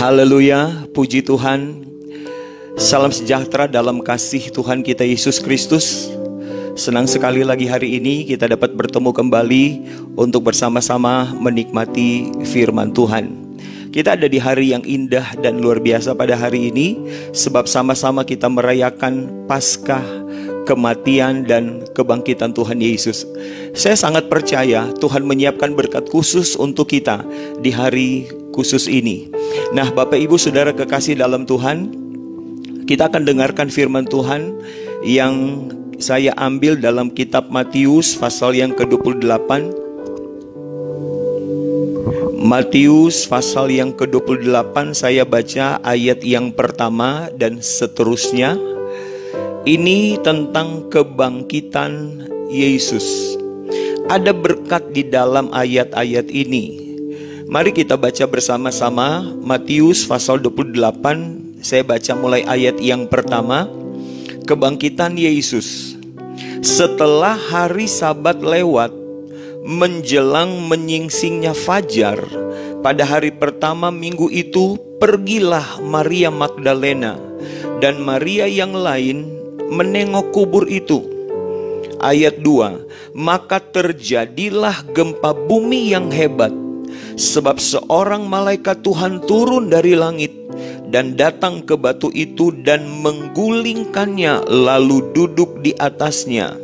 Haleluya, puji Tuhan. Salam sejahtera dalam kasih Tuhan kita Yesus Kristus. Senang sekali lagi hari ini kita dapat bertemu kembali untuk bersama-sama menikmati firman Tuhan. Kita ada di hari yang indah dan luar biasa pada hari ini, sebab sama-sama kita merayakan Paskah, kematian dan kebangkitan Tuhan Yesus. Saya sangat percaya Tuhan menyiapkan berkat khusus untuk kita di hari khusus ini. Nah, Bapak Ibu Saudara kekasih dalam Tuhan, kita akan dengarkan firman Tuhan yang saya ambil dalam kitab Matius pasal yang ke-28. Matius pasal yang ke-28, saya baca ayat yang pertama dan seterusnya. Ini tentang kebangkitan Yesus. Ada berkat di dalam ayat-ayat ini. Mari kita baca bersama-sama Matius pasal 28. Saya baca mulai ayat yang pertama. Kebangkitan Yesus. Setelah hari Sabat lewat, menjelang menyingsingnya fajar, pada hari pertama minggu itu, pergilah Maria Magdalena dan Maria yang lain menengok kubur itu. Ayat 2. Maka terjadilah gempa bumi yang hebat, sebab seorang malaikat Tuhan turun dari langit dan datang ke batu itu dan menggulingkannya, lalu duduk di atasnya.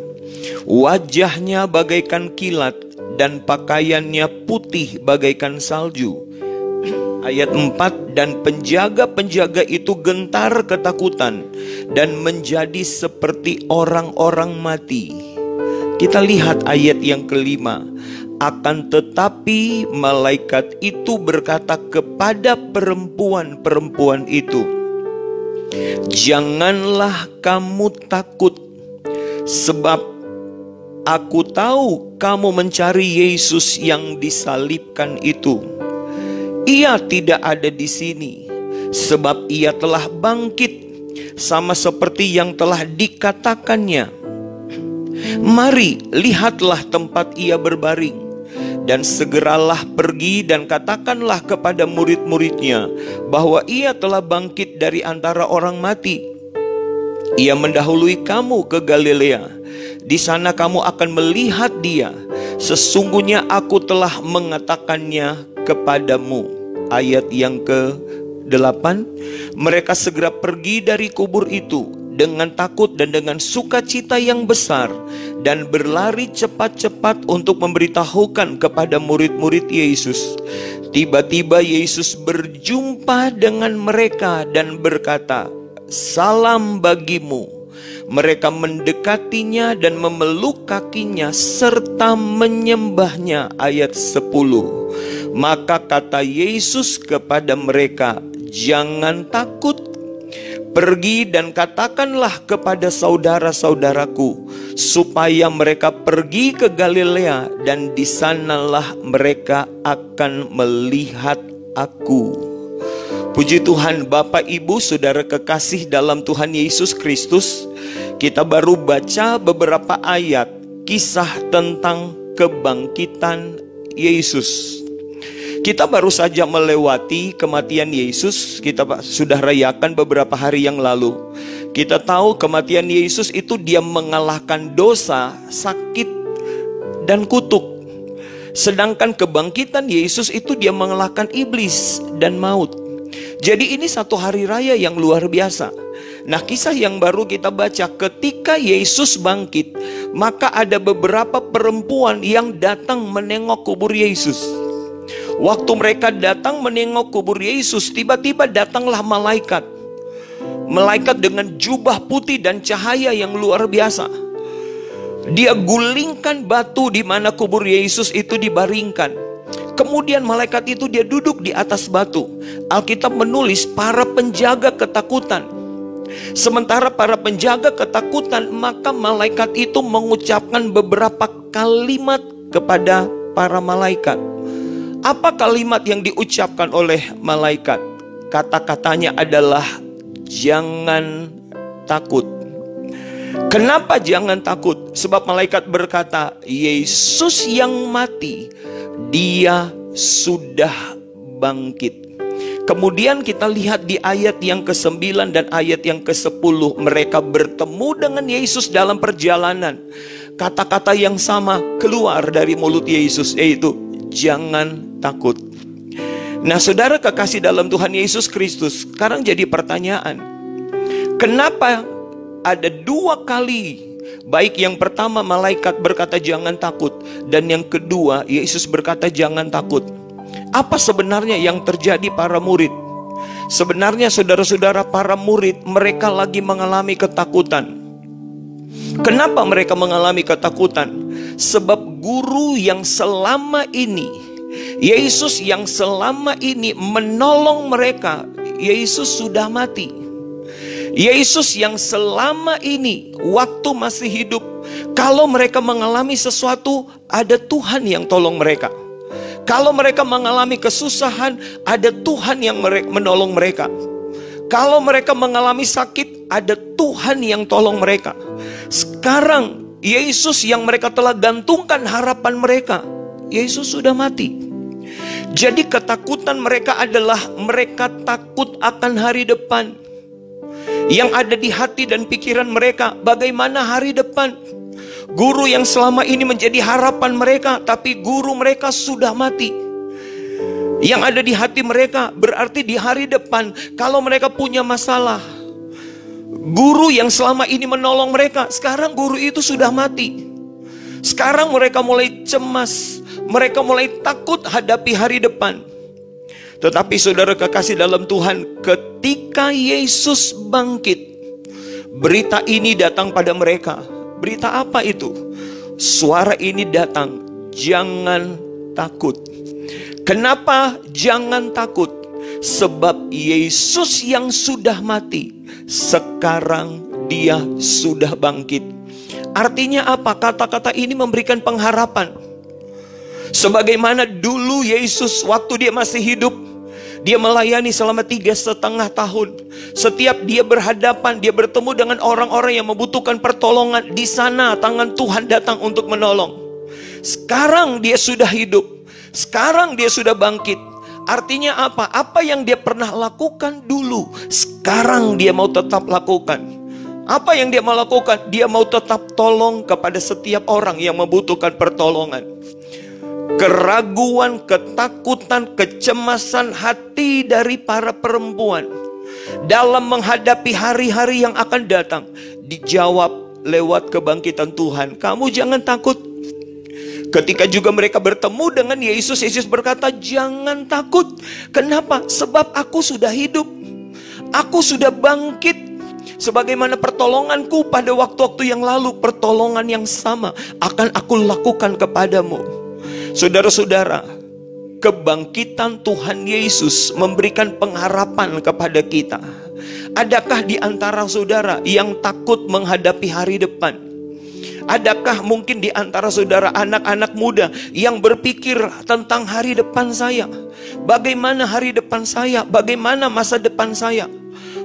Wajahnya bagaikan kilat dan pakaiannya putih bagaikan salju. Ayat 4. Dan penjaga-penjaga itu gentar ketakutan dan menjadi seperti orang-orang mati. Kita lihat ayat yang kelima. Akan tetapi malaikat itu berkata kepada perempuan-perempuan itu, janganlah kamu takut, sebab aku tahu kamu mencari Yesus yang disalibkan itu. Ia tidak ada di sini, sebab ia telah bangkit, sama seperti yang telah dikatakannya. Mari, lihatlah tempat ia berbaring. Dan segeralah pergi dan katakanlah kepada murid-muridnya bahwa ia telah bangkit dari antara orang mati. Ia mendahului kamu ke Galilea. Di sana kamu akan melihat dia. Sesungguhnya aku telah mengatakannya kepadamu. Ayat yang ke-8. Mereka segera pergi dari kubur itu dengan takut dan dengan sukacita yang besar, dan berlari cepat-cepat untuk memberitahukan kepada murid-murid Yesus. Tiba-tiba Yesus berjumpa dengan mereka dan berkata, salam bagimu. Mereka mendekatinya dan memeluk kakinya serta menyembahnya. Ayat 10. Maka kata Yesus kepada mereka, jangan takut. Pergi dan katakanlah kepada saudara-saudaraku supaya mereka pergi ke Galilea, dan di sanalah mereka akan melihat aku. Puji Tuhan. Bapak Ibu Saudara kekasih dalam Tuhan Yesus Kristus, kita baru baca beberapa ayat kisah tentang kebangkitan Yesus. Kita baru saja melewati kematian Yesus. Kita sudah rayakan beberapa hari yang lalu. Kita tahu kematian Yesus itu dia mengalahkan dosa, sakit, dan kutuk. Sedangkan kebangkitan Yesus itu dia mengalahkan iblis dan maut. Jadi ini satu hari raya yang luar biasa. Nah, kisah yang baru kita baca, ketika Yesus bangkit, maka ada beberapa perempuan yang datang menengok kubur Yesus. Waktu mereka datang menengok kubur Yesus, tiba-tiba datanglah malaikat. Malaikat dengan jubah putih dan cahaya yang luar biasa. Dia gulingkan batu di mana kubur Yesus itu dibaringkan. Kemudian malaikat itu dia duduk di atas batu. Alkitab menulis para penjaga ketakutan. Sementara para penjaga ketakutan, maka malaikat itu mengucapkan beberapa kalimat kepada para malaikat. Apa kalimat yang diucapkan oleh malaikat? Kata-katanya adalah jangan takut. Kenapa jangan takut? Sebab malaikat berkata, Yesus yang mati, dia sudah bangkit. Kemudian kita lihat di ayat yang ke-9 dan ayat yang ke-10, mereka bertemu dengan Yesus dalam perjalanan. Kata-kata yang sama keluar dari mulut Yesus, yaitu jangan takut. Nah, saudara kekasih dalam Tuhan Yesus Kristus, sekarang jadi pertanyaan, kenapa ada 2 kali, baik yang pertama malaikat berkata jangan takut, dan yang kedua Yesus berkata jangan takut? Apa sebenarnya yang terjadi para murid? Sebenarnya saudara-saudara, para murid mereka lagi mengalami ketakutan. Kenapa mereka mengalami ketakutan? Sebab guru yang selama ini, Yesus yang selama ini menolong mereka, Yesus sudah mati. Yesus yang selama ini waktu masih hidup, kalau mereka mengalami sesuatu, ada Tuhan yang tolong mereka. Kalau mereka mengalami kesusahan, ada Tuhan yang menolong mereka. Kalau mereka mengalami sakit, ada Tuhan yang tolong mereka. Sekarang Yesus yang mereka telah gantungkan harapan mereka, Yesus sudah mati. Jadi ketakutan mereka adalah mereka takut akan hari depan. Yang ada di hati dan pikiran mereka, bagaimana hari depan? Guru yang selama ini menjadi harapan mereka, tapi guru mereka sudah mati. Yang ada di hati mereka berarti di hari depan, kalau mereka punya masalah, guru yang selama ini menolong mereka, sekarang guru itu sudah mati. Sekarang mereka mulai cemas, mereka mulai takut hadapi hari depan. Tetapi saudara kekasih dalam Tuhan, ketika Yesus bangkit, berita ini datang pada mereka. Berita apa itu? Suara ini datang, jangan takut. Kenapa jangan takut? Sebab Yesus yang sudah mati, sekarang dia sudah bangkit. Artinya apa? Kata-kata ini memberikan pengharapan. Sebagaimana dulu Yesus waktu dia masih hidup, dia melayani selama 3,5 tahun. Setiap dia berhadapan, dia bertemu dengan orang-orang yang membutuhkan pertolongan. Di sana tangan Tuhan datang untuk menolong. Sekarang dia sudah hidup, sekarang dia sudah bangkit. Artinya apa? Apa yang dia pernah lakukan dulu, sekarang dia mau tetap lakukan. Apa yang dia mau lakukan? Dia mau tetap tolong kepada setiap orang yang membutuhkan pertolongan. Keraguan, ketakutan, kecemasan hati dari para perempuan dalam menghadapi hari-hari yang akan datang dijawab lewat kebangkitan Tuhan. Kamu jangan takut. Ketika juga mereka bertemu dengan Yesus, Yesus berkata jangan takut. Kenapa? Sebab aku sudah hidup, aku sudah bangkit. Sebagaimana pertolonganku pada waktu-waktu yang lalu, pertolongan yang sama akan aku lakukan kepadamu. Saudara-saudara, kebangkitan Tuhan Yesus memberikan pengharapan kepada kita. Adakah di antara saudara yang takut menghadapi hari depan? Adakah mungkin di antara saudara anak-anak muda yang berpikir tentang hari depan saya? Bagaimana hari depan saya? Bagaimana masa depan saya?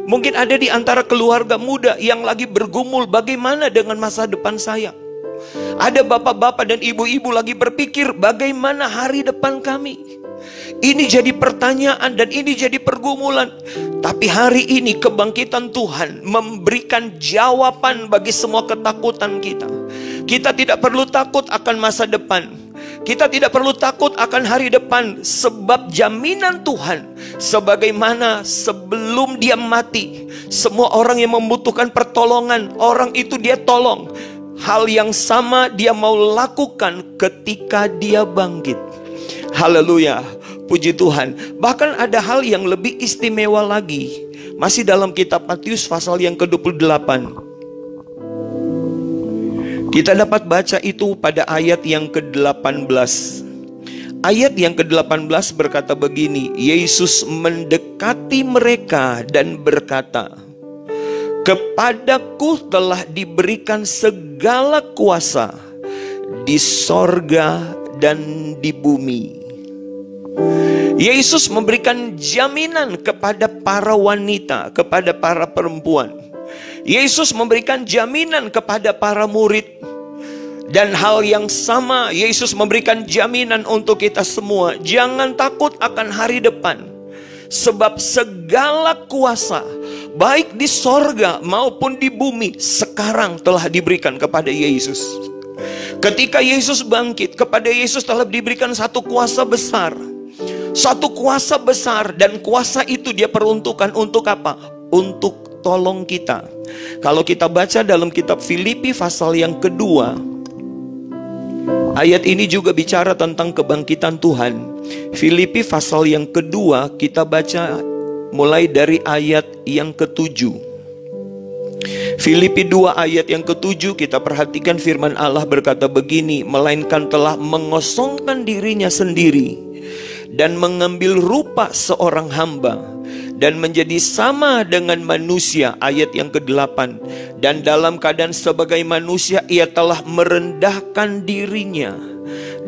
Mungkin ada di antara keluarga muda yang lagi bergumul, bagaimana dengan masa depan saya? Ada bapak-bapak dan ibu-ibu lagi berpikir, bagaimana hari depan kami? Ini jadi pertanyaan dan ini jadi pergumulan. Tapi hari ini kebangkitan Tuhan memberikan jawaban bagi semua ketakutan kita. Kita tidak perlu takut akan masa depan. Kita tidak perlu takut akan hari depan. Sebab jaminan Tuhan, sebagaimana sebelum dia mati, semua orang yang membutuhkan pertolongan, orang itu dia tolong. Hal yang sama dia mau lakukan ketika dia bangkit. Haleluya, puji Tuhan. Bahkan ada hal yang lebih istimewa lagi. Masih dalam kitab Matius pasal yang ke-28. Kita dapat baca itu pada ayat yang ke-18. Ayat yang ke-18 berkata begini, Yesus mendekati mereka dan berkata, kepadaku telah diberikan segala kuasa di sorga dan di bumi. Yesus memberikan jaminan kepada para wanita, kepada para perempuan. Yesus memberikan jaminan kepada para murid. Dan hal yang sama, Yesus memberikan jaminan untuk kita semua. Jangan takut akan hari depan. Sebab segala kuasa, baik di sorga maupun di bumi, sekarang telah diberikan kepada Yesus. Ketika Yesus bangkit, kepada Yesus telah diberikan satu kuasa besar. Satu kuasa besar, dan kuasa itu dia peruntukkan untuk apa? Untuk tolong kita. Kalau kita baca dalam kitab Filipi pasal yang kedua, ayat ini juga bicara tentang kebangkitan Tuhan. Filipi pasal yang kedua, kita baca mulai dari ayat yang ke-7. Filipi 2 ayat yang ke-7, kita perhatikan firman Allah berkata begini, melainkan telah mengosongkan dirinya sendiri dan mengambil rupa seorang hamba dan menjadi sama dengan manusia. Ayat yang ke-8, dan dalam keadaan sebagai manusia ia telah merendahkan dirinya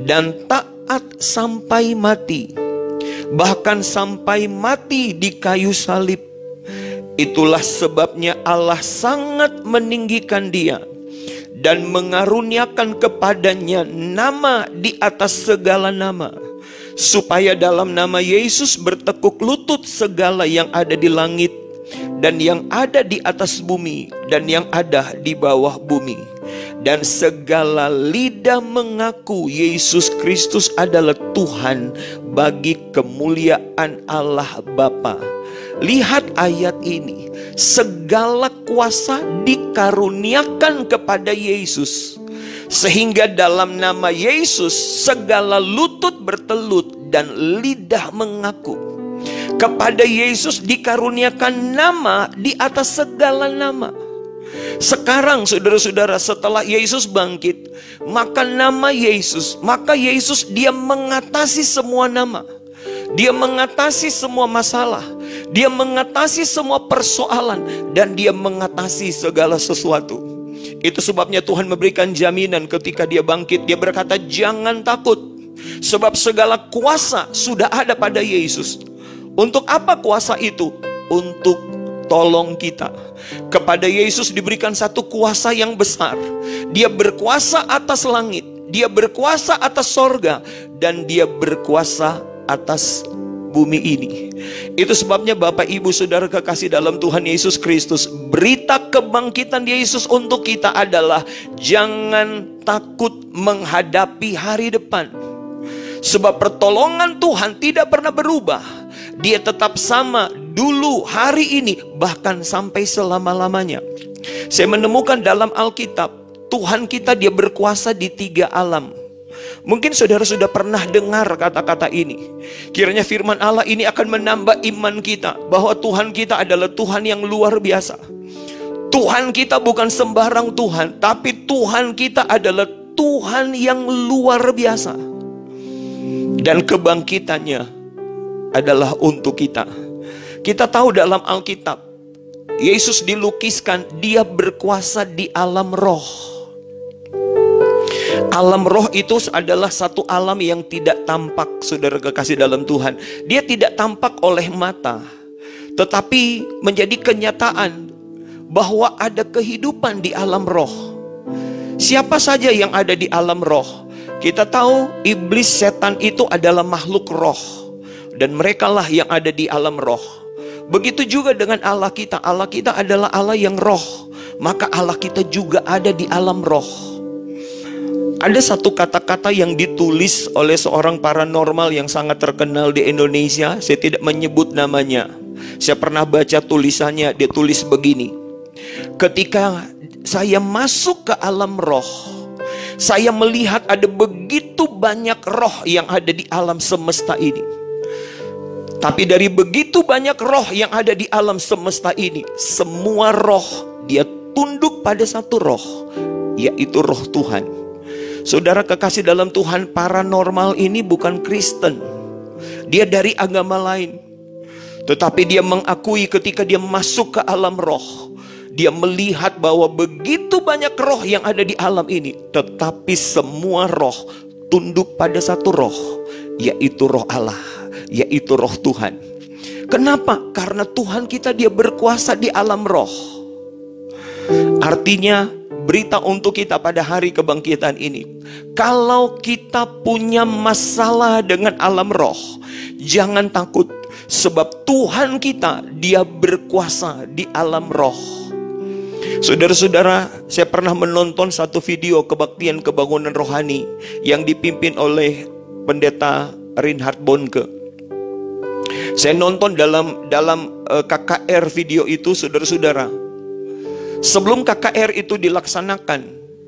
dan taat sampai mati, bahkan sampai mati di kayu salib. Itulah sebabnya Allah sangat meninggikan dia dan mengaruniakan kepadanya nama di atas segala nama, supaya dalam nama Yesus bertekuk lutut segala yang ada di langit dan yang ada di atas bumi dan yang ada di bawah bumi, dan segala lidah mengaku Yesus Kristus adalah Tuhan bagi kemuliaan Allah Bapa. Lihat ayat ini, segala kuasa dikaruniakan kepada Yesus, sehingga dalam nama Yesus segala lutut bertelut dan lidah mengaku. Kepada Yesus dikaruniakan nama di atas segala nama. Sekarang saudara-saudara, setelah Yesus bangkit, maka nama Yesus, maka Yesus dia mengatasi semua nama. Dia mengatasi semua masalah, dia mengatasi semua persoalan, dan dia mengatasi segala sesuatu. Itu sebabnya Tuhan memberikan jaminan ketika dia bangkit. Dia berkata, jangan takut, sebab segala kuasa sudah ada pada Yesus. Untuk apa kuasa itu? Untuk tolong kita. Kepada Yesus diberikan satu kuasa yang besar. Dia berkuasa atas langit, dia berkuasa atas sorga, dan dia berkuasa atas bumi ini. Itu sebabnya Bapak Ibu Saudara kekasih dalam Tuhan Yesus Kristus, berita kebangkitan Yesus untuk kita adalah jangan takut menghadapi hari depan. Sebab pertolongan Tuhan tidak pernah berubah. Dia tetap sama dulu, hari ini, bahkan sampai selama-lamanya. Saya menemukan dalam Alkitab, Tuhan kita dia berkuasa di 3 alam. Mungkin saudara sudah pernah dengar kata-kata ini. Kiranya firman Allah ini akan menambah iman kita bahwa Tuhan kita adalah Tuhan yang luar biasa. Tuhan kita bukan sembarang Tuhan, tapi Tuhan kita adalah Tuhan yang luar biasa. Dan kebangkitannya adalah untuk kita. Kita tahu dalam Alkitab, Yesus dilukiskan dia berkuasa di alam roh. Alam roh itu adalah satu alam yang tidak tampak, saudara kekasih dalam Tuhan. Dia tidak tampak oleh mata, tetapi menjadi kenyataan bahwa ada kehidupan di alam roh. Siapa saja yang ada di alam roh? Kita tahu iblis, setan itu adalah makhluk roh, dan merekalah yang ada di alam roh. Begitu juga dengan Allah kita. Allah kita adalah Allah yang roh, maka Allah kita juga ada di alam roh. Ada satu kata-kata yang ditulis oleh seorang paranormal yang sangat terkenal di Indonesia. Saya tidak menyebut namanya. Saya pernah baca tulisannya. Dia tulis begini, ketika saya masuk ke alam roh, saya melihat ada begitu banyak roh yang ada di alam semesta ini. Tapi dari begitu banyak roh yang ada di alam semesta ini, semua roh dia tunduk pada satu roh, yaitu roh Tuhan. Saudara kekasih dalam Tuhan, paranormal ini bukan Kristen. Dia dari agama lain. Tetapi dia mengakui ketika dia masuk ke alam roh, dia melihat bahwa begitu banyak roh yang ada di alam ini, tetapi semua roh tunduk pada satu roh, yaitu roh Allah, yaitu roh Tuhan. Kenapa? Karena Tuhan kita dia berkuasa di alam roh. Artinya berita untuk kita pada hari kebangkitan ini, kalau kita punya masalah dengan alam roh, jangan takut. Sebab Tuhan kita, Dia berkuasa di alam roh. Saudara-saudara, saya pernah menonton satu video kebaktian kebangunan rohani yang dipimpin oleh pendeta Reinhard Bonnke. Saya nonton dalam KKR video itu, saudara-saudara. Sebelum KKR itu dilaksanakan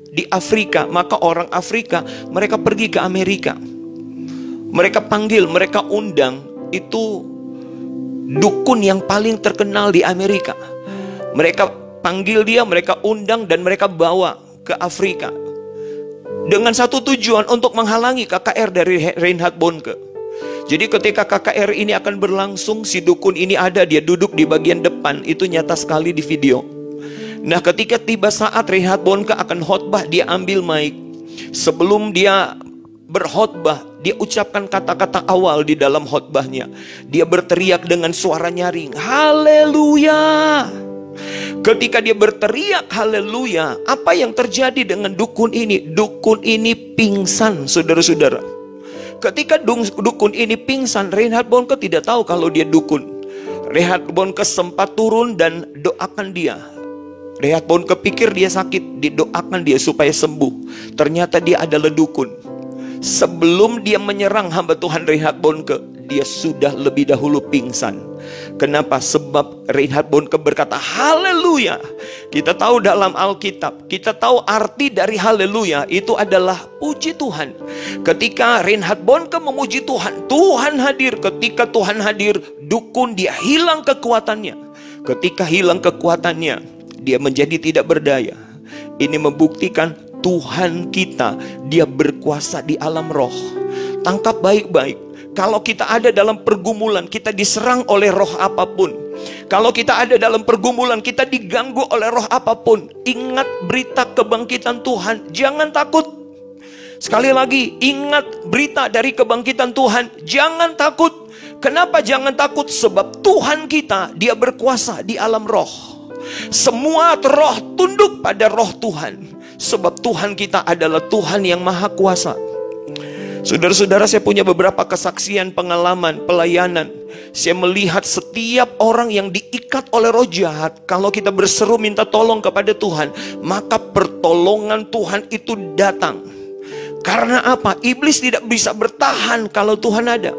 di Afrika, maka orang Afrika mereka pergi ke Amerika. Mereka panggil, mereka undang itu dukun yang paling terkenal di Amerika. Mereka panggil dia, mereka undang dan mereka bawa ke Afrika dengan satu tujuan untuk menghalangi KKR dari Reinhard Bonnke. Jadi ketika KKR ini akan berlangsung, si dukun ini ada, dia duduk di bagian depan, itu nyata sekali di video. Nah, ketika tiba saat Reinhard Bonnke akan khotbah, dia ambil mic. Sebelum dia berkhotbah, dia ucapkan kata-kata awal di dalam khotbahnya. Dia berteriak dengan suara nyaring, haleluya. Ketika dia berteriak haleluya, apa yang terjadi dengan dukun ini? Dukun ini pingsan, saudara-saudara. Ketika dukun ini pingsan, Reinhard Bonnke tidak tahu kalau dia dukun. Reinhard Bonnke sempat turun dan doakan dia. Reinhard Bonnke pikir dia sakit, didoakan dia supaya sembuh. Ternyata dia adalah dukun. Sebelum dia menyerang hamba Tuhan Reinhard Bonnke, dia sudah lebih dahulu pingsan. Kenapa? Sebab Reinhard Bonnke berkata haleluya. Kita tahu dalam Alkitab, kita tahu arti dari haleluya itu adalah puji Tuhan. Ketika Reinhard Bonnke memuji Tuhan, Tuhan hadir. Ketika Tuhan hadir, dukun dia hilang kekuatannya. Ketika hilang kekuatannya, dia menjadi tidak berdaya. Ini membuktikan Tuhan kita, Dia berkuasa di alam roh. Tangkap baik-baik. Kalau kita ada dalam pergumulan, kita diserang oleh roh apapun. Kalau kita ada dalam pergumulan, kita diganggu oleh roh apapun, ingat berita kebangkitan Tuhan. Jangan takut. Sekali lagi, ingat berita dari kebangkitan Tuhan. Jangan takut. Kenapa jangan takut? Sebab Tuhan kita, Dia berkuasa di alam roh. Semua roh tunduk pada roh Tuhan. Sebab Tuhan kita adalah Tuhan yang maha kuasa. Saudara-saudara, saya punya beberapa kesaksian, pengalaman, pelayanan. Saya melihat setiap orang yang diikat oleh roh jahat, kalau kita berseru minta tolong kepada Tuhan, maka pertolongan Tuhan itu datang. Karena apa? Iblis tidak bisa bertahan kalau Tuhan ada.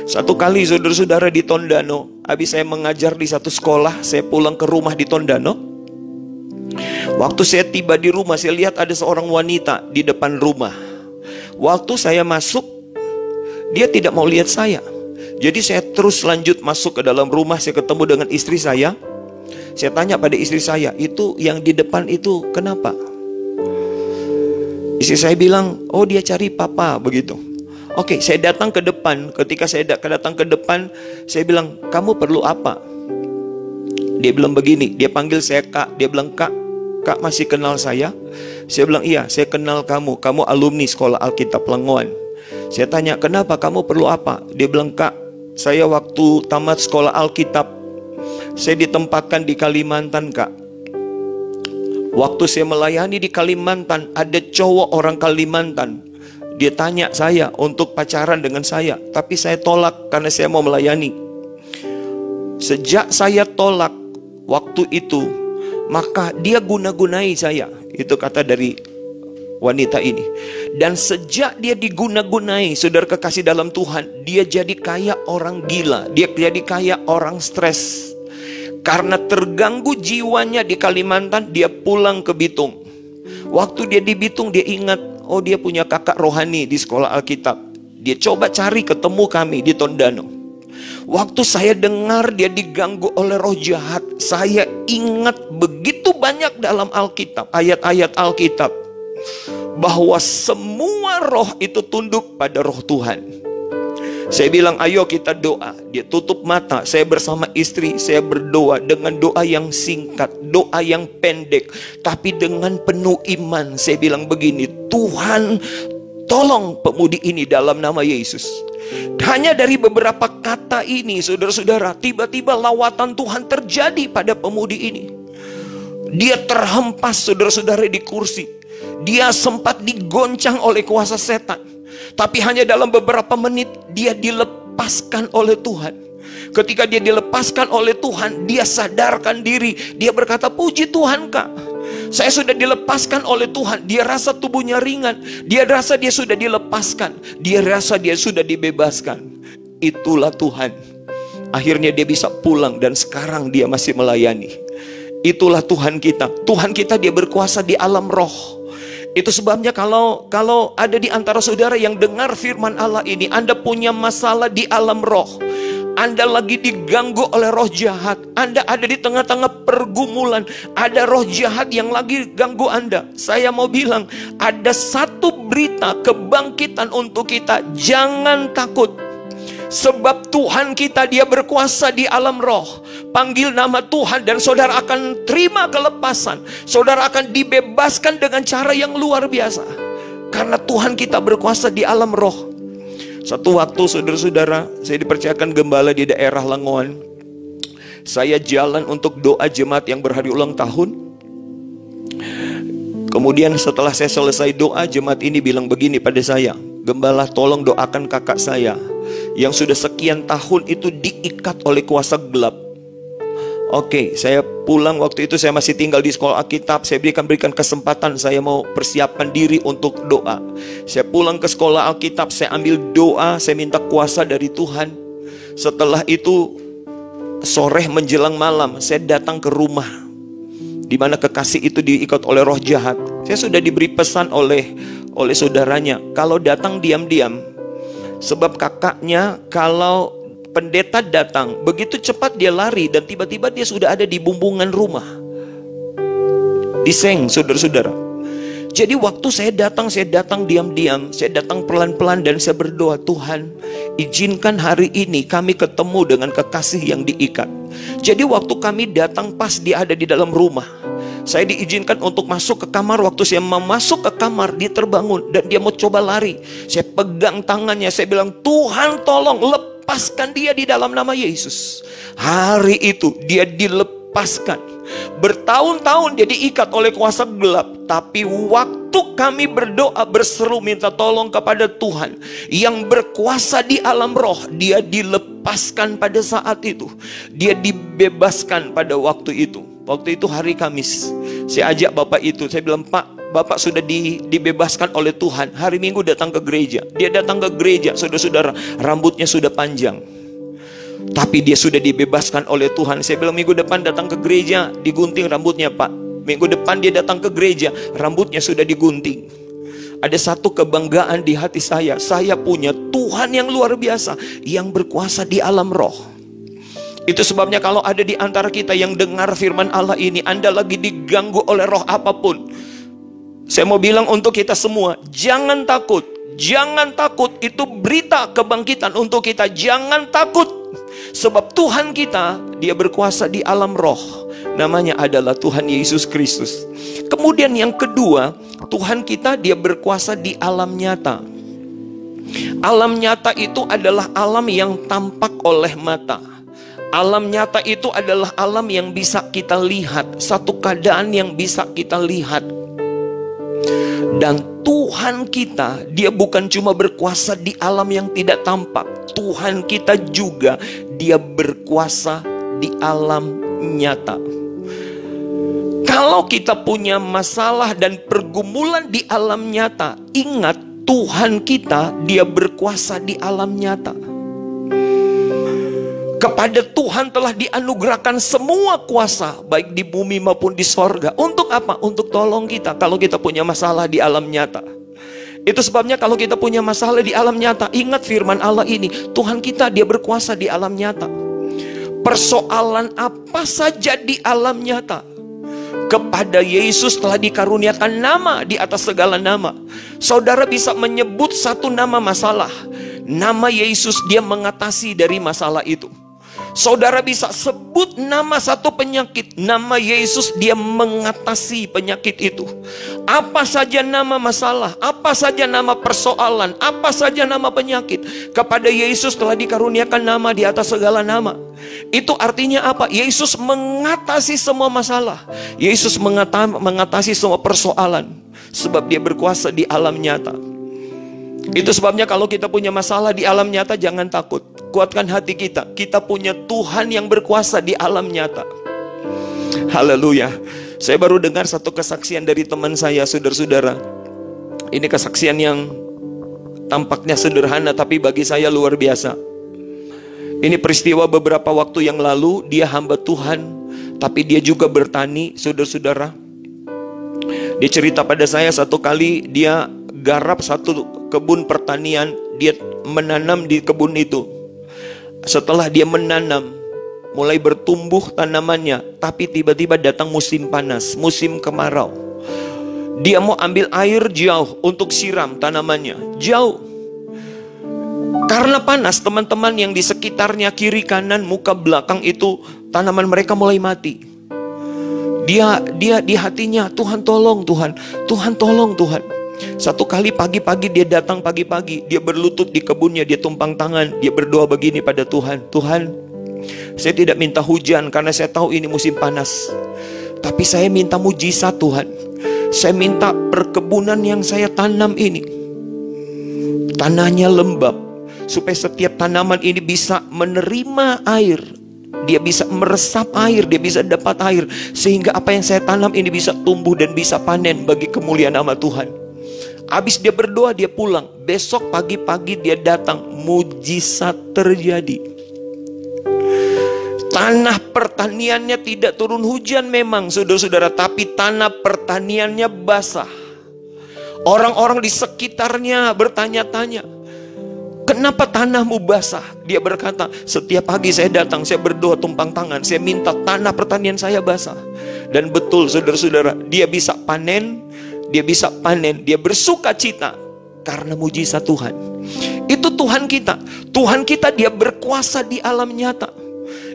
Satu kali saudara-saudara di Tondano, habis saya mengajar di satu sekolah, saya pulang ke rumah di Tondano. Waktu saya tiba di rumah, saya lihat ada seorang wanita di depan rumah. Waktu saya masuk, dia tidak mau lihat saya. Jadi saya terus lanjut masuk ke dalam rumah. Saya ketemu dengan istri saya. Saya tanya pada istri saya, itu yang di depan itu kenapa? Istri saya bilang, oh dia cari papa, begitu. Oke, saya datang ke depan. Ketika saya datang ke depan, saya bilang, kamu perlu apa? Dia bilang begini, dia panggil saya Kak. Dia bilang, Kak masih kenal saya? Saya bilang, iya, saya kenal kamu. Kamu alumni sekolah Alkitab Lengoan. Saya tanya, kenapa, kamu perlu apa? Dia bilang, Kak, saya waktu tamat sekolah Alkitab, saya ditempatkan di Kalimantan, Kak. Waktu saya melayani di Kalimantan, ada cowok orang Kalimantan. Dia tanya saya untuk pacaran dengan saya, tapi saya tolak karena saya mau melayani. Sejak saya tolak waktu itu, maka dia guna-gunai saya. Itu kata dari wanita ini. Dan sejak dia diguna-gunai, saudara kekasih dalam Tuhan, dia jadi kayak orang gila. Dia jadi kayak orang stres. Karena terganggu jiwanya di Kalimantan, dia pulang ke Bitung. Waktu dia di Bitung, dia ingat, oh dia punya kakak rohani di sekolah Alkitab. Dia coba cari ketemu kami di Tondano. Waktu saya dengar dia diganggu oleh roh jahat, saya ingat begitu banyak dalam Alkitab, ayat-ayat Alkitab, bahwa semua roh itu tunduk pada roh Tuhan. Saya bilang, ayo kita doa. Dia tutup mata, saya bersama istri, saya berdoa dengan doa yang singkat, doa yang pendek, tapi dengan penuh iman. Saya bilang begini, Tuhan tolong pemudi ini dalam nama Yesus. Hanya dari beberapa kata ini, saudara-saudara, tiba-tiba lawatan Tuhan terjadi pada pemudi ini. Dia terhempas, saudara-saudara, di kursi. Dia sempat digoncang oleh kuasa setan. Tapi hanya dalam beberapa menit dia dilepaskan oleh Tuhan. Ketika dia dilepaskan oleh Tuhan, dia sadarkan diri. Dia berkata, puji Tuhan Kak, saya sudah dilepaskan oleh Tuhan. Dia rasa tubuhnya ringan. Dia rasa dia sudah dilepaskan. Dia rasa dia sudah dibebaskan. Itulah Tuhan. Akhirnya dia bisa pulang dan sekarang dia masih melayani. Itulah Tuhan kita. Tuhan kita dia berkuasa di alam roh. Itu sebabnya kalau ada di antara saudara yang dengar firman Allah ini, Anda punya masalah di alam roh, Anda lagi diganggu oleh roh jahat, Anda ada di tengah-tengah pergumulan, ada roh jahat yang lagi ganggu Anda. Saya mau bilang, ada satu berita kebangkitan untuk kita. Jangan takut. Sebab Tuhan kita dia berkuasa di alam roh. Panggil nama Tuhan dan saudara akan terima kelepasan. Saudara akan dibebaskan dengan cara yang luar biasa. Karena Tuhan kita berkuasa di alam roh. Satu waktu saudara-saudara, saya dipercayakan gembala di daerah Langoan. Saya jalan untuk doa jemaat yang berhari ulang tahun. Kemudian setelah saya selesai doa, jemaat ini bilang begini pada saya, Gembala, tolong doakan kakak saya yang sudah sekian tahun itu diikat oleh kuasa gelap. Oke, saya pulang waktu itu saya masih tinggal di sekolah Alkitab. Saya berikan kesempatan, saya mau persiapkan diri untuk doa. Saya pulang ke sekolah Alkitab, saya ambil doa, saya minta kuasa dari Tuhan. Setelah itu sore menjelang malam, saya datang ke rumah di mana kekasih itu diikat oleh roh jahat. Saya sudah diberi pesan oleh saudaranya, kalau datang diam-diam. Sebab kakaknya kalau pendeta datang, begitu cepat dia lari dan tiba-tiba dia sudah ada di bumbungan rumah. Diseng, saudara-saudara. Jadi waktu saya datang diam-diam, saya datang pelan-pelan dan saya berdoa, Tuhan, izinkan hari ini kami ketemu dengan kekasih yang diikat. Jadi waktu kami datang pas dia ada di dalam rumah. Saya diizinkan untuk masuk ke kamar. Waktu saya mau masuk ke kamar, dia terbangun dan dia mau coba lari. Saya pegang tangannya, saya bilang, Tuhan tolong lepaskan dia di dalam nama Yesus. Hari itu dia dilepaskan. Bertahun-tahun dia diikat oleh kuasa gelap. Tapi waktu kami berdoa berseru minta tolong kepada Tuhan yang berkuasa di alam roh, dia dilepaskan pada saat itu. Dia dibebaskan pada waktu itu. Waktu itu hari Kamis, saya ajak bapak itu, saya bilang, Pak, bapak sudah dibebaskan oleh Tuhan. Hari Minggu datang ke gereja. Dia datang ke gereja, saudara-saudara, rambutnya sudah panjang, tapi dia sudah dibebaskan oleh Tuhan. Saya bilang, minggu depan datang ke gereja, digunting rambutnya Pak. Minggu depan dia datang ke gereja, rambutnya sudah digunting. Ada satu kebanggaan di hati saya punya Tuhan yang luar biasa, yang berkuasa di alam roh. Itu sebabnya kalau ada di antara kita yang dengar firman Allah ini, Anda lagi diganggu oleh roh apapun, saya mau bilang untuk kita semua, jangan takut. Jangan takut, itu berita kebangkitan untuk kita. Jangan takut. Sebab Tuhan kita, dia berkuasa di alam roh. Namanya adalah Tuhan Yesus Kristus. Kemudian yang kedua, Tuhan kita dia berkuasa di alam nyata. Alam nyata itu adalah alam yang tampak oleh mata. Alam nyata itu adalah alam yang bisa kita lihat, satu keadaan yang bisa kita lihat. Dan Tuhan kita, dia bukan cuma berkuasa di alam yang tidak tampak. Tuhan kita juga, dia berkuasa di alam nyata. Kalau kita punya masalah dan pergumulan di alam nyata, ingat Tuhan kita, dia berkuasa di alam nyata. Kepada Tuhan telah dianugerahkan semua kuasa, baik di bumi maupun di sorga. Untuk apa? Untuk tolong kita kalau kita punya masalah di alam nyata. Itu sebabnya kalau kita punya masalah di alam nyata, ingat firman Allah ini, Tuhan kita dia berkuasa di alam nyata. Persoalan apa saja di alam nyata, kepada Yesus telah dikaruniakan nama di atas segala nama. Saudara bisa menyebut satu nama masalah, nama Yesus dia mengatasi dari masalah itu. Saudara bisa sebut nama satu penyakit, nama Yesus dia mengatasi penyakit itu. Apa saja nama masalah, apa saja nama persoalan, apa saja nama penyakit, kepada Yesus telah dikaruniakan nama di atas segala nama. Itu artinya apa? Yesus mengatasi semua masalah. Yesus mengatasi semua persoalan. Sebab dia berkuasa di alam nyata. Itu sebabnya kalau kita punya masalah di alam nyata, jangan takut. Kuatkan hati kita. Kita punya Tuhan yang berkuasa di alam nyata. Haleluya. Saya baru dengar satu kesaksian dari teman saya, saudara-saudara. Ini kesaksian yang tampaknya sederhana, tapi bagi saya luar biasa. Ini peristiwa beberapa waktu yang lalu. Dia hamba Tuhan, tapi dia juga bertani, saudara-saudara. Dia cerita pada saya, satu kali dia garap satu kebun pertanian. Dia menanam di kebun itu. Setelah dia menanam, mulai bertumbuh tanamannya, tapi tiba-tiba datang musim panas, musim kemarau. Dia mau ambil air jauh untuk siram tanamannya, jauh. Karena panas, teman-teman yang di sekitarnya, kiri kanan, muka belakang itu, tanaman mereka mulai mati. Dia di hatinya, Tuhan tolong Tuhan, Tuhan tolong Tuhan. Satu kali pagi-pagi dia datang pagi-pagi, dia berlutut di kebunnya, dia tumpang tangan, dia berdoa begini pada Tuhan, Tuhan, saya tidak minta hujan karena saya tahu ini musim panas, tapi saya minta mujizat Tuhan. Saya minta perkebunan yang saya tanam ini, tanahnya lembab, supaya setiap tanaman ini bisa menerima air. Dia bisa meresap air, dia bisa dapat air, sehingga apa yang saya tanam ini bisa tumbuh dan bisa panen bagi kemuliaan nama Tuhan. Habis dia berdoa, dia pulang. Besok pagi-pagi dia datang, mujizat terjadi. Tanah pertaniannya tidak turun hujan memang, saudara-saudara, tapi tanah pertaniannya basah. Orang-orang di sekitarnya bertanya-tanya, kenapa tanahmu basah? Dia berkata, setiap pagi saya datang, saya berdoa tumpang tangan, saya minta tanah pertanian saya basah. Dan betul, saudara-saudara, dia bisa panen. Dia bisa panen, dia bersuka cita karena mujizat Tuhan. Itu Tuhan kita. Tuhan kita, dia berkuasa di alam nyata.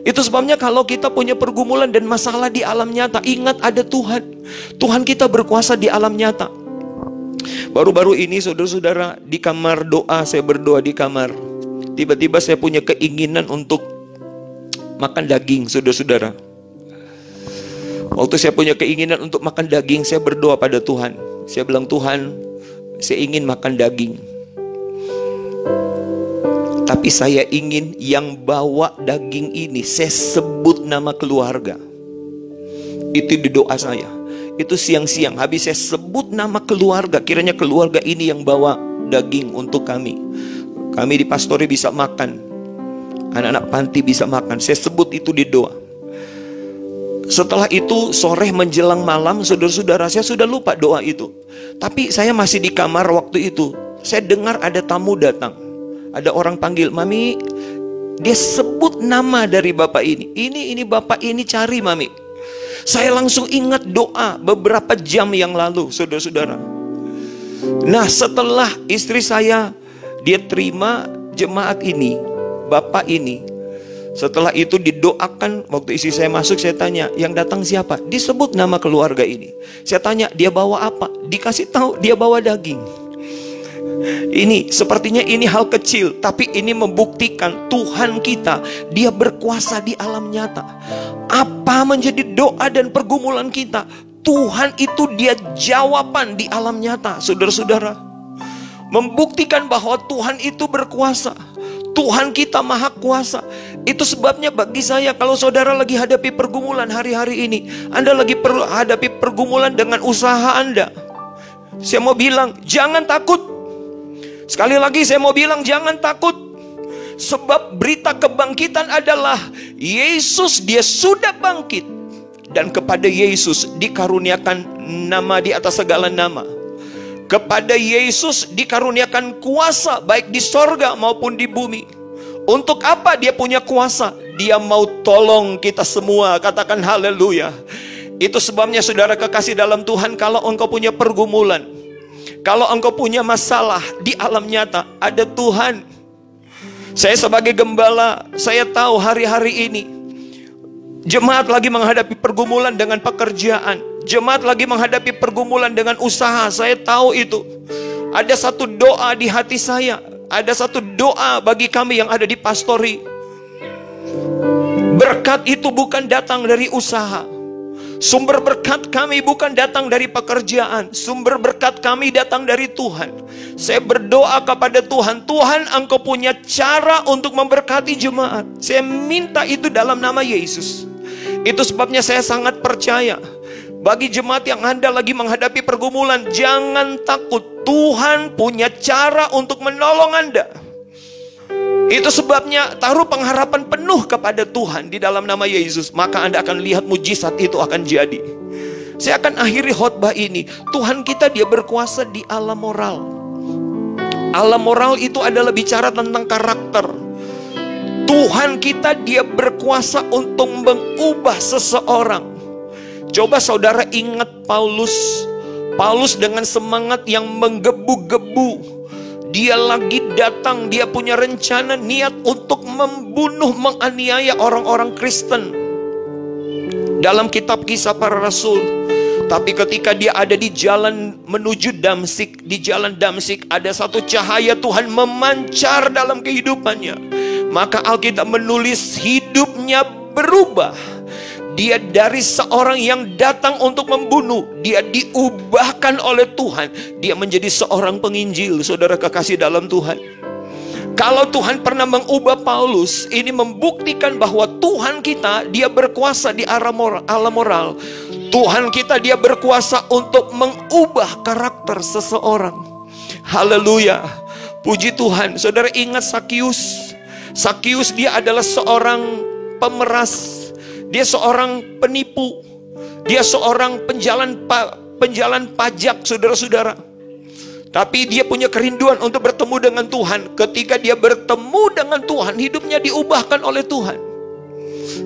Itu sebabnya kalau kita punya pergumulan dan masalah di alam nyata, ingat ada Tuhan. Tuhan kita berkuasa di alam nyata. Baru-baru ini, saudara-saudara, di kamar doa, saya berdoa di kamar. Tiba-tiba saya punya keinginan untuk makan daging, saudara-saudara. Waktu saya punya keinginan untuk makan daging, saya berdoa pada Tuhan. Saya bilang, Tuhan, saya ingin makan daging. Tapi saya ingin yang bawa daging ini, saya sebut nama keluarga. Itu di doa saya. Itu siang-siang, habis saya sebut nama keluarga. Kiranya keluarga ini yang bawa daging untuk kami. Kami di pastori bisa makan, anak-anak panti bisa makan. Saya sebut itu di doa. Setelah itu sore menjelang malam, saudara-saudara, saya sudah lupa doa itu. Tapi saya masih di kamar waktu itu. Saya dengar ada tamu datang. Ada orang panggil, Mami. Dia sebut nama dari bapak ini. Ini bapak ini cari Mami. Saya langsung ingat doa beberapa jam yang lalu, saudara-saudara. Nah, setelah istri saya, dia terima jemaat ini, bapak ini. Setelah itu didoakan, waktu istri saya masuk, saya tanya, yang datang siapa? Disebut nama keluarga ini. Saya tanya, dia bawa apa? Dikasih tahu, dia bawa daging. Ini, sepertinya ini hal kecil, tapi ini membuktikan Tuhan kita, dia berkuasa di alam nyata. Apa menjadi doa dan pergumulan kita, Tuhan itu dia jawaban di alam nyata, saudara-saudara. Membuktikan bahwa Tuhan itu berkuasa. Tuhan kita maha kuasa. Itu sebabnya bagi saya, kalau saudara lagi hadapi pergumulan hari-hari ini, Anda lagi hadapi pergumulan dengan usaha Anda, saya mau bilang, jangan takut. Sekali lagi saya mau bilang, jangan takut. Sebab berita kebangkitan adalah Yesus, dia sudah bangkit. Dan kepada Yesus dikaruniakan nama di atas segala nama. Kepada Yesus dikaruniakan kuasa baik di sorga maupun di bumi. Untuk apa dia punya kuasa? Dia mau tolong kita semua. Katakan haleluya. Itu sebabnya saudara kekasih dalam Tuhan, kalau engkau punya pergumulan, kalau engkau punya masalah di alam nyata, ada Tuhan. Saya sebagai gembala, saya tahu hari-hari ini jemaat lagi menghadapi pergumulan dengan pekerjaan. Jemaat lagi menghadapi pergumulan dengan usaha. Saya tahu itu. Ada satu doa di hati saya. Ada satu doa bagi kami yang ada di pastori. Berkat itu bukan datang dari usaha. Sumber berkat kami bukan datang dari pekerjaan. Sumber berkat kami datang dari Tuhan. Saya berdoa kepada Tuhan, Tuhan, Engkau punya cara untuk memberkati jemaat. Saya minta itu dalam nama Yesus. Itu sebabnya saya sangat percaya, bagi jemaat yang Anda lagi menghadapi pergumulan, jangan takut. Tuhan punya cara untuk menolong Anda. Itu sebabnya taruh pengharapan penuh kepada Tuhan di dalam nama Yesus. Maka Anda akan lihat mujizat itu akan jadi. Saya akan akhiri khotbah ini. Tuhan kita dia berkuasa di alam moral. Alam moral itu adalah bicara tentang karakter. Tuhan kita dia berkuasa untuk mengubah seseorang. Coba saudara ingat Paulus. Paulus dengan semangat yang menggebu-gebu. Dia lagi datang, dia punya rencana niat untuk membunuh, menganiaya orang-orang Kristen. Dalam kitab Kisah Para Rasul. Tapi ketika dia ada di jalan menuju Damsik, di jalan Damsik ada satu cahaya Tuhan memancar dalam kehidupannya. Maka Alkitab menulis hidupnya berubah. Dia dari seorang yang datang untuk membunuh, dia diubahkan oleh Tuhan. Dia menjadi seorang penginjil, saudara kekasih dalam Tuhan. Kalau Tuhan pernah mengubah Paulus, ini membuktikan bahwa Tuhan kita, dia berkuasa di alam moral. Tuhan kita, dia berkuasa untuk mengubah karakter seseorang. Haleluya. Puji Tuhan. Saudara ingat Sakius. Sakius dia adalah seorang pemeras. Dia seorang penipu. Dia seorang penjalan pajak, saudara-saudara. Tapi dia punya kerinduan untuk bertemu dengan Tuhan. Ketika dia bertemu dengan Tuhan, hidupnya diubahkan oleh Tuhan.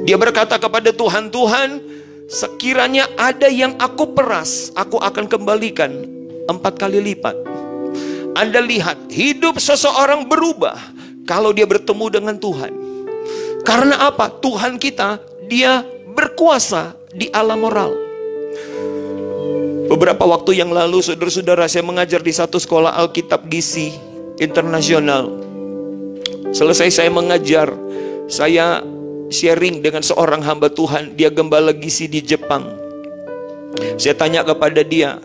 Dia berkata kepada Tuhan, Tuhan, sekiranya ada yang aku peras, aku akan kembalikan 4 kali lipat. Anda lihat, hidup seseorang berubah kalau dia bertemu dengan Tuhan. Karena apa? Tuhan kita, dia berkuasa di alam moral. Beberapa waktu yang lalu, saudara-saudara, saya mengajar di satu sekolah Alkitab Gizi internasional. Selesai saya mengajar, saya sharing dengan seorang hamba Tuhan. Dia gembala gizi di Jepang. Saya tanya kepada dia,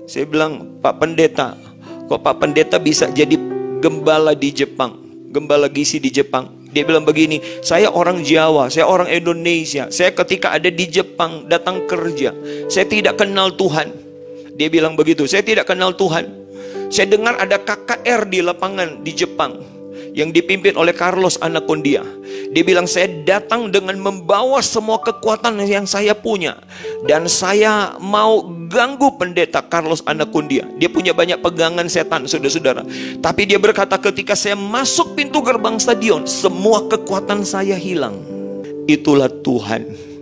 saya bilang, Pak Pendeta, kok Pak Pendeta bisa jadi gembala di Jepang, gembala gizi di Jepang? Dia bilang begini, saya orang Jawa, saya orang Indonesia. Saya ketika ada di Jepang datang kerja, saya tidak kenal Tuhan. Dia bilang begitu, saya tidak kenal Tuhan. Saya dengar ada KKR di lapangan di Jepang yang dipimpin oleh Carlos Anacondia. Dia bilang, saya datang dengan membawa semua kekuatan yang saya punya. Dan saya mau ganggu pendeta Carlos Anacondia. Dia punya banyak pegangan setan, saudara-saudara. Tapi dia berkata, ketika saya masuk pintu gerbang stadion, semua kekuatan saya hilang. Itulah Tuhan.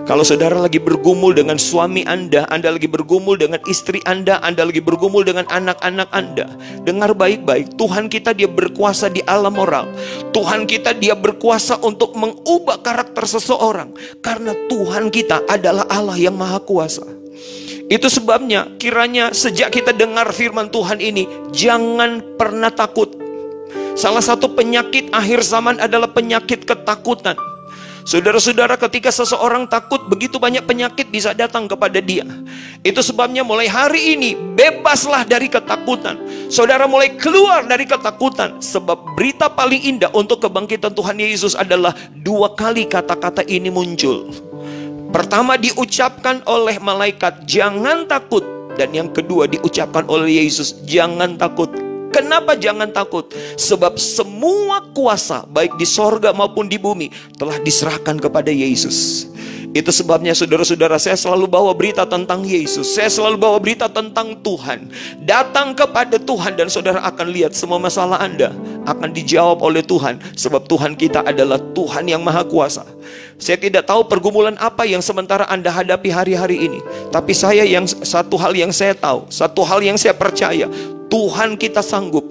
Kalau saudara lagi bergumul dengan suami Anda lagi bergumul dengan istri Anda lagi bergumul dengan anak-anak Anda, dengar baik-baik, Tuhan kita dia berkuasa di alam moral. Tuhan kita dia berkuasa untuk mengubah karakter seseorang. Karena Tuhan kita adalah Allah yang maha kuasa. Itu sebabnya kiranya sejak kita dengar firman Tuhan ini, jangan pernah takut. Salah satu penyakit akhir zaman adalah penyakit ketakutan. Saudara-saudara, ketika seseorang takut, begitu banyak penyakit bisa datang kepada dia. Itu sebabnya mulai hari ini, bebaslah dari ketakutan. Saudara mulai keluar dari ketakutan. Sebab berita paling indah untuk kebangkitan Tuhan Yesus adalah 2 kali kata-kata ini muncul. Pertama diucapkan oleh malaikat, jangan takut. Dan yang kedua diucapkan oleh Yesus, jangan takut. Kenapa jangan takut? Sebab semua kuasa baik di sorga maupun di bumi telah diserahkan kepada Yesus. Itu sebabnya saudara-saudara, saya selalu bawa berita tentang Yesus. Saya selalu bawa berita tentang Tuhan. Datang kepada Tuhan dan saudara akan lihat semua masalah Anda akan dijawab oleh Tuhan. Sebab Tuhan kita adalah Tuhan yang maha kuasa. Saya tidak tahu pergumulan apa yang sementara Anda hadapi hari-hari ini. Tapi satu hal yang saya tahu, satu hal yang saya percaya, Tuhan kita sanggup,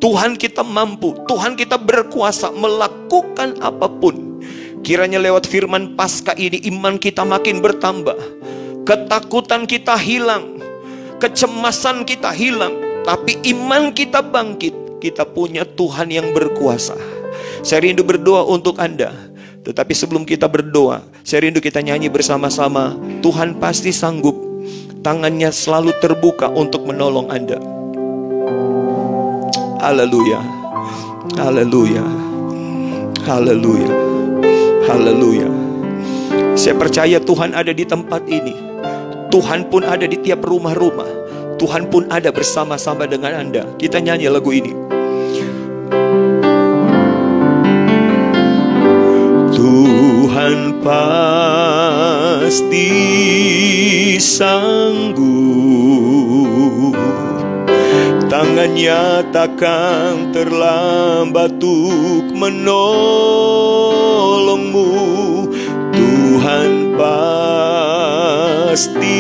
Tuhan kita mampu, Tuhan kita berkuasa melakukan apapun. Kiranya lewat firman Paskah ini iman kita makin bertambah, ketakutan kita hilang, kecemasan kita hilang, tapi iman kita bangkit. Kita punya Tuhan yang berkuasa. Saya rindu berdoa untuk Anda. Tetapi sebelum kita berdoa, saya rindu kita nyanyi bersama-sama. Tuhan pasti sanggup, tangannya selalu terbuka untuk menolong Anda. Haleluya, haleluya, haleluya, haleluya. Saya percaya Tuhan ada di tempat ini. Tuhan pun ada di tiap rumah-rumah. Tuhan pun ada bersama-sama dengan Anda. Kita nyanyi lagu ini. Tuhan pasti sanggup, tangannya takkan terlambat untuk menolongmu. Tuhan pasti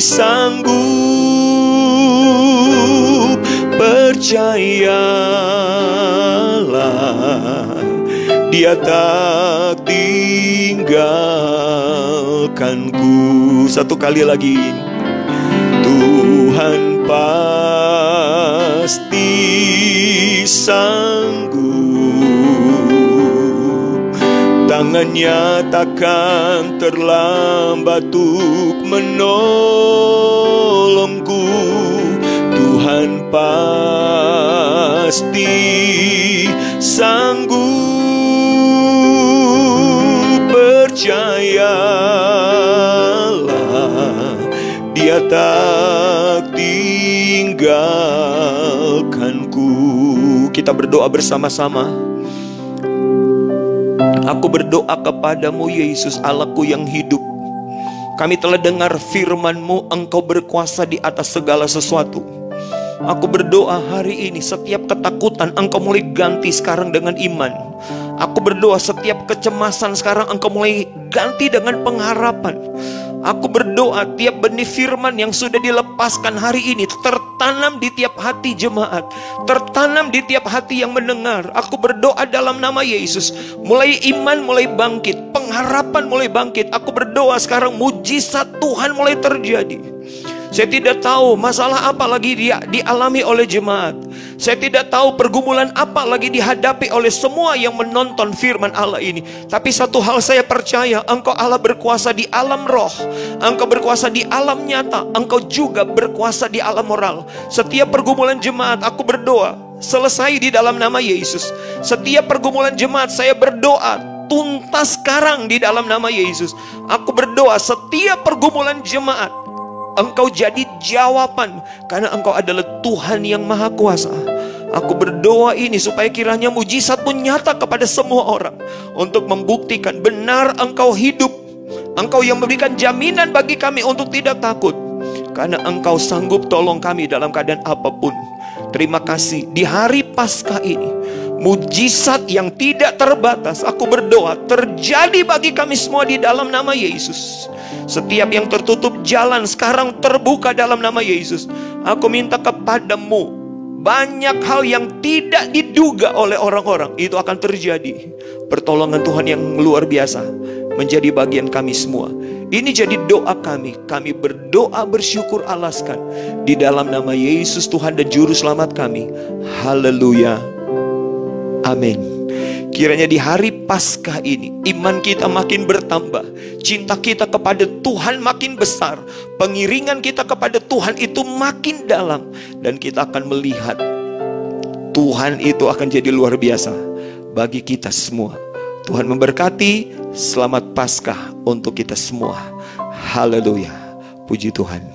sanggup, percayalah, Dia tak tinggalkanku. Satu kali lagi. Tuhan pasti sanggup, tangannya takkan terlambat untuk menolongku. Tuhan pasti sanggup, percayalah, Dia tak tinggalkanku. Kita berdoa bersama-sama. Aku berdoa kepadamu Yesus, Allahku yang hidup. Kami telah dengar firman-Mu, Engkau berkuasa di atas segala sesuatu. Aku berdoa hari ini setiap ketakutan Engkau mulai ganti sekarang dengan iman. Aku berdoa setiap kecemasan sekarang Engkau mulai ganti dengan pengharapan. Aku berdoa tiap benih firman yang sudah dilepaskan hari ini tertanam di tiap hati jemaat, tertanam di tiap hati yang mendengar. Aku berdoa dalam nama Yesus, mulai iman mulai bangkit, pengharapan mulai bangkit. Aku berdoa sekarang mujizat Tuhan mulai terjadi. Saya tidak tahu masalah apa lagi dialami oleh jemaat. Saya tidak tahu pergumulan apa lagi dihadapi oleh semua yang menonton firman Allah ini. Tapi satu hal saya percaya, Engkau Allah berkuasa di alam roh, Engkau berkuasa di alam nyata, Engkau juga berkuasa di alam moral. Setiap pergumulan jemaat, aku berdoa selesai di dalam nama Yesus. Setiap pergumulan jemaat, saya berdoa tuntas sekarang di dalam nama Yesus. Aku berdoa setiap pergumulan jemaat, Engkau jadi jawaban, karena Engkau adalah Tuhan yang Maha Kuasa. Aku berdoa ini supaya kiranya mujizat pun nyata kepada semua orang, untuk membuktikan benar Engkau hidup. Engkau yang memberikan jaminan bagi kami untuk tidak takut, karena Engkau sanggup tolong kami dalam keadaan apapun. Terima kasih di hari Paskah ini, mujizat yang tidak terbatas aku berdoa terjadi bagi kami semua di dalam nama Yesus. Setiap yang tertutup jalan sekarang terbuka dalam nama Yesus. Aku minta kepadamu, banyak hal yang tidak diduga oleh orang-orang itu akan terjadi. Pertolongan Tuhan yang luar biasa menjadi bagian kami semua. Ini jadi doa kami. Kami berdoa bersyukur alaskan di dalam nama Yesus Tuhan dan Juru Selamat kami. Haleluya. Amin. Kiranya di hari Paskah ini iman kita makin bertambah, cinta kita kepada Tuhan makin besar, pengiringan kita kepada Tuhan itu makin dalam, dan kita akan melihat Tuhan itu akan jadi luar biasa bagi kita semua. Tuhan memberkati. Selamat Paskah untuk kita semua. Haleluya. Puji Tuhan.